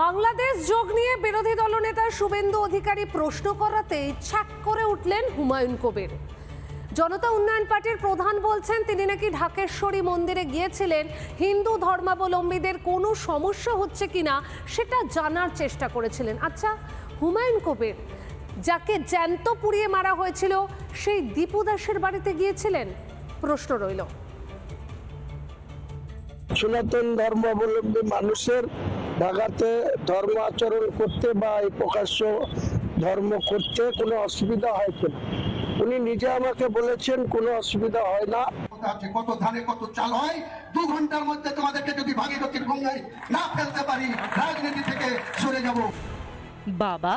বাংলাদেশ যোগ নিয়ে বিরোধী দলনেতা শুভেন্দু অধিকারী প্রশ্ন করাতেই ছ্যাক করে উঠলেন হুমায়ুন কবির। জনতা উন্নয়ন পার্টির প্রধান বলছেন তিনি নাকি ঢাকেশ্বরী মন্দিরে গিয়েছিলেন হিন্দু ধর্মাবলম্বীদের কোনো সমস্যা হচ্ছে কিনা সেটা জানার চেষ্টা করেছিলেন। আচ্ছা, হুমায়ুন কবির যাকে জ্যান্ত পুড়িয়ে মারা হয়েছিল সেই দীপু দাসের বাড়িতে গিয়েছিলেন? প্রশ্ন রইল। সনাতন ধর্মাবলম্বী মানুষের ঢাকাতে ধর্ম আচরণ করতে বা এই প্রকাশ্য ধর্ম করতে কোনো অসুবিধা হয় কিনা উনি নিজে আমাকে বলেছেন কোনো অসুবিধা হয় না। কত ধানে কত চাল হয়, 2 ঘন্টার মধ্যে তোমাদেরকে যদি ভাগীরথীর গঙ্গায় না ফেলতে পারি রাজনীতি থেকে সরে যাব। বাবা,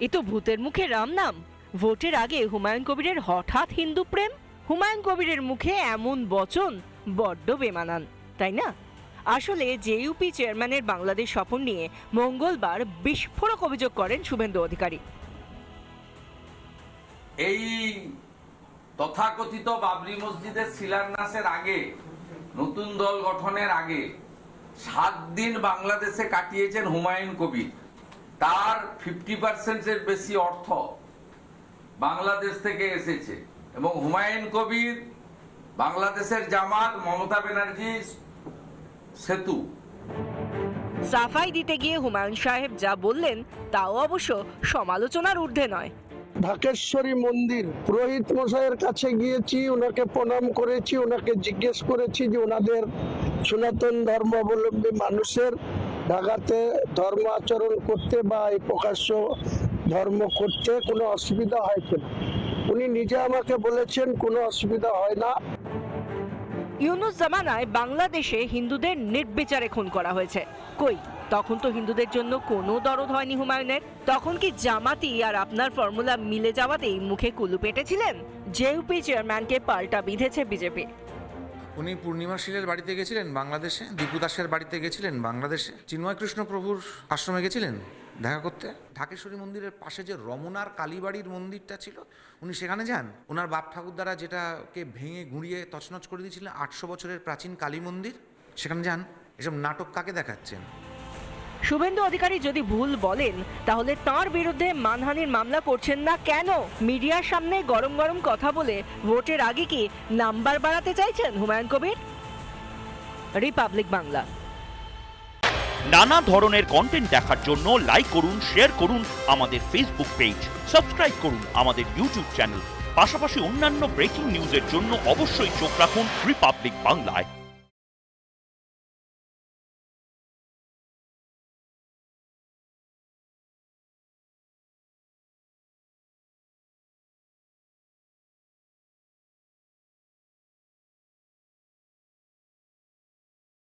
এ তো ভূতের মুখে রাম নাম। ভোটের আগে হুমায়ুন কবিরের হঠাৎ হিন্দু প্রেম। হুমায়ুন কবিরের মুখে এমন বচন বড্ড বেমানান, তাই না? আসলে জেইউপি চেয়ারম্যানের বাংলাদেশ সফর নিয়ে মঙ্গলবার বিস্ফোরক অভিযোগ করেন শুভেন্দু অধিকারী। এই তথাকথিত বাবরি মসজিদের শিলান্যাসের আগে, নতুন দল গঠনের আগে 7 দিন বাংলাদেশে কাটিয়েছেন হুমায়ুন কবির। তার 50%-এর বেশি অর্থ বাংলাদেশ থেকে এসেছে এবং হুমায়ুন কবির বাংলাদেশের জামাত, মমতা ব্যানার্জি সেতু। সাফাই দিতে গিয়ে হুমায়ুন সাহেব যা বললেন তাও অবশ্য সমালোচনার ঊর্ধ্বে নয়। ঢাকেশ্বরী মন্দির পুরোহিত মশাইয়ের কাছে গিয়েছি, ওনাকে প্রণাম করেছি, ওনাকে জিজ্ঞেস করেছি যে ওনাদের সনাতন ধর্মাবলম্বী মানুষের ঢাকাতে ধর্ম আচরণ করতে বা এই প্রকাশ্য ধর্ম করতে কোনো অসুবিধা হয় কিনা উনি নিজে আমাকে বলেছেন কোনো অসুবিধা হয় না। ইউনূস জামানায় বাংলাদেশে হিন্দুদের নির্বিচারে খুন করা হয়েছে। কই, তখন তো হিন্দুদের জন্য কোনো দরদ হয়নি হুমায়ুনের। তখন কি জামাতি আর আপনার ফর্মুলা মিলে যাওয়াতেই মুখে কুলু পেটেছিলেন? জেইউপি চেয়ারম্যানকে পাল্টা বিঁধেছে বিজেপি। উনি পূর্ণিমা শীলের বাড়িতে গেছিলেন বাংলাদেশে, দীপু দাসের বাড়িতে গেছিলেন বাংলাদেশে, চিন্ময় কৃষ্ণ প্রভুর আশ্রমে গেছিলেন দেখা করতে। ঢাকেশ্বরী মন্দিরের পাশে যে রমনার কালীবাড়ির মন্দিরটা ছিল, উনি সেখানে যান। ওনার বাপ ঠাকুরদারা যেটাকে ভেঙে গুঁড়িয়ে তছনছ করে দিয়েছিলেন, 800 বছরের প্রাচীন কালী মন্দির, সেখানে যান। এসব নাটক কাকে দেখাচ্ছেন? শুভেন্দু অধিকারী যদি ভুল বলেন তাহলে তার বিরুদ্ধে মানহানির মামলা করছেন না কেন? মিডিয়ার সামনে গরম গরম কথা বলে ভোটের আগে কি নাম্বার বাড়াতে চাইছেন হুমায়ুন কবির? রিপাবলিক বাংলা। নানা ধরনের কন্টেন্ট দেখার জন্য লাইক করুন, শেয়ার করুন আমাদের ফেসবুক পেজ, সাবস্ক্রাইব করুন আমাদের ইউটিউব চ্যানেল। পাশাপাশি অন্যান্য ব্রেকিং নিউজের জন্য অবশ্যই চোখ রাখুন রিপাবলিক বাংলায়।